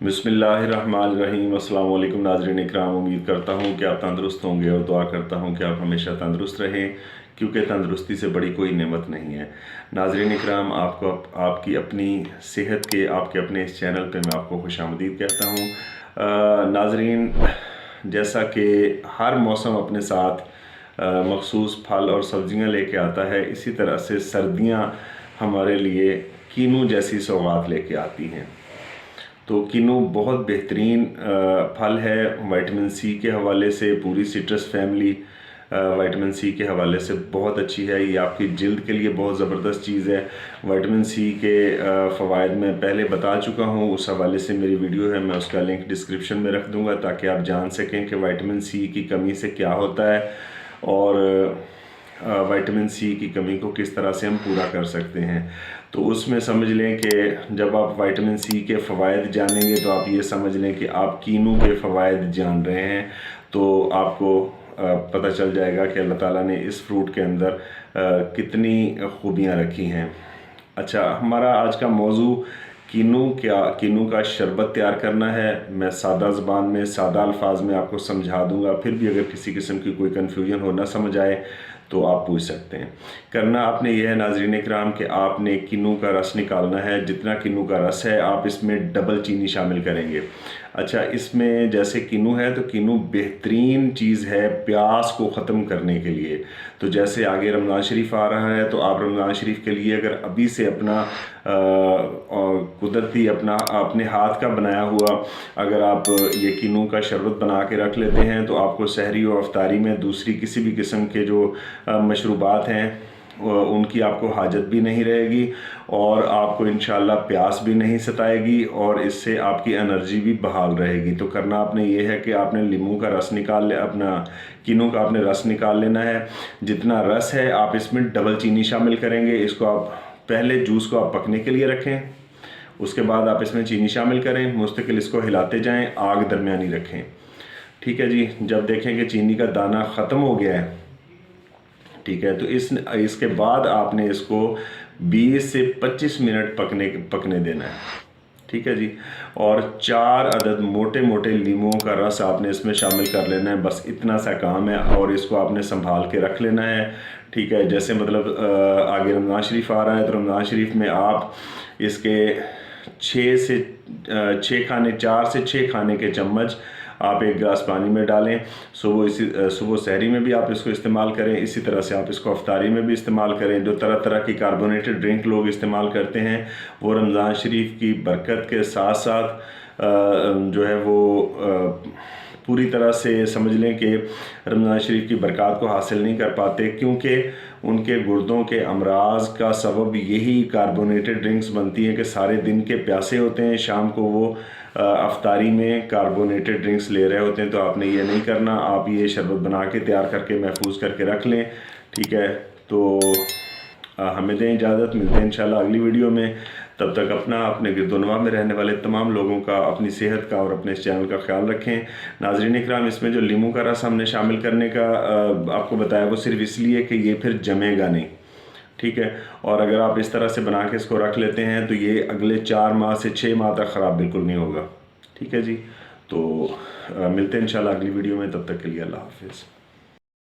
बिस्मिल्लाहिर्रहमानिर्रहीम। अस्सलाम वालेकुम नाज़रीन इकराम, उम्मीद करता हूँ कि आप तंदुरुस्त होंगे और दुआ करता हूँ कि आप हमेशा तंदुरुस्त रहें, क्योंकि तंदुरुस्ती से बड़ी कोई नेमत नहीं है। नाज़रीन इकराम, आपको आपकी अपनी सेहत के आपके अपने इस चैनल पे मैं आपको खुशामदीद कहता हूँ। नाज़रीन, जैसा कि हर मौसम अपने साथ मखसूस फल और सब्ज़ियाँ लेके आता है, इसी तरह से सर्दियाँ हमारे लिए कीनू जैसी सौगात लेके आती हैं। तो कीनू बहुत बेहतरीन फल है। विटामिन सी के हवाले से पूरी सिट्रस फैमिली विटामिन सी के हवाले से बहुत अच्छी है। ये आपकी जिल्द के लिए बहुत ज़बरदस्त चीज़ है। विटामिन सी के फ़वाइद मैं पहले बता चुका हूँ, उस हवाले से मेरी वीडियो है, मैं उसका लिंक डिस्क्रिप्शन में रख दूँगा ताकि आप जान सकें कि विटामिन सी की कमी से क्या होता है और विटामिन सी की कमी को किस तरह से हम पूरा कर सकते हैं। तो उसमें समझ लें कि जब आप विटामिन सी के फ़वाइद जानेंगे तो आप ये समझ लें कि आप कीनू के फ़वाइद जान रहे हैं। तो आपको पता चल जाएगा कि अल्लाह ताला ने इस फ्रूट के अंदर कितनी खूबियाँ रखी हैं। अच्छा, हमारा आज का मौजू कीनू का शरबत तैयार करना है। मैं सादा ज़बान में सादा अल्फाज में आपको समझा दूंगा, फिर भी अगर किसी किस्म की कोई कन्फ्यूजन हो ना समझ आए तो आप पूछ सकते हैं। करना आपने यह है नाज़रीन इकराम कि आपने कीनू का रस निकालना है। जितना कीनू का रस है आप इसमें डबल चीनी शामिल करेंगे। अच्छा, इसमें जैसे कीनू है तो कीनू बेहतरीन चीज़ है प्यास को ख़त्म करने के लिए। तो जैसे आगे रमज़ान शरीफ आ रहा है तो आप रमज़ान शरीफ के लिए अगर अभी से अपना कुदरती अपने हाथ का बनाया हुआ अगर आप ये कीनू का शरबत बना के रख लेते हैं तो आपको सहरी और अफ्तारी में दूसरी किसी भी किस्म के जो मशरूबात हैं उनकी आपको हाजत भी नहीं रहेगी और आपको इंशाल्लाह प्यास भी नहीं सताएगी और इससे आपकी एनर्जी भी बहाल रहेगी। तो करना आपने ये है कि आपने लीमू का रस निकाल ले, अपना कीनू का आपने रस निकाल लेना है। जितना रस है आप इसमें डबल चीनी शामिल करेंगे। इसको आप पहले जूस को आप पकने के लिए रखें, उसके बाद आप इसमें चीनी शामिल करें, मुस्तकिल इसको हिलाते जाएं, आग दरमियानी रखें। ठीक है जी। जब देखें कि चीनी का दाना ख़त्म हो गया है, ठीक है, तो इसके बाद आपने इसको 20 से 25 मिनट पकने देना है। ठीक है जी। और 4 अदद मोटे मोटे लीमों का रस आपने इसमें शामिल कर लेना है। बस इतना सा काम है और इसको आपने संभाल के रख लेना है। ठीक है, जैसे मतलब आगे रमज़ान शरीफ आ रहा है तो रमज़ान शरीफ में आप इसके 4 से 6 खाने के चम्मच आप एक गिलास पानी में डालें। सुबह सहरी में भी आप इसको इस्तेमाल करें, इसी तरह से आप इसको अफ्तारी में भी इस्तेमाल करें। जो तरह तरह की कार्बोनेटेड ड्रिंक लोग इस्तेमाल करते हैं वो रमज़ान शरीफ की बरकत के साथ साथ जो है वो पूरी तरह से समझ लें कि रमज़ान शरीफ की बरकत को हासिल नहीं कर पाते, क्योंकि उनके गुर्दों के अमराज का सबब यही कार्बोनेटेड ड्रिंक्स बनती हैं कि सारे दिन के प्यासे होते हैं, शाम को वो अफ्तारी में कार्बोनेटेड ड्रिंक्स ले रहे होते हैं। तो आपने ये नहीं करना, आप ये शरबत बना के तैयार करके महफूज करके रख लें। ठीक है, तो हमें दें इजाज़त, मिलते हैं इंशाल्लाह अगली वीडियो में। तब तक अपने गिरदोनवा में रहने वाले तमाम लोगों का, अपनी सेहत का और अपने इस चैनल का ख्याल रखें। नाज़रीन इकराम, इसमें जो लीमू का रस हमने शामिल करने का आपको बताया वो सिर्फ इसलिए कि ये फिर जमेगा नहीं। ठीक है, और अगर आप इस तरह से बना के इसको रख लेते हैं तो ये अगले 4 माह से 6 माह तक ख़राब बिल्कुल नहीं होगा। ठीक है जी। तो मिलते हैं इंशाल्लाह अगली वीडियो में, तब तक के लिए अल्लाह हाफिज़।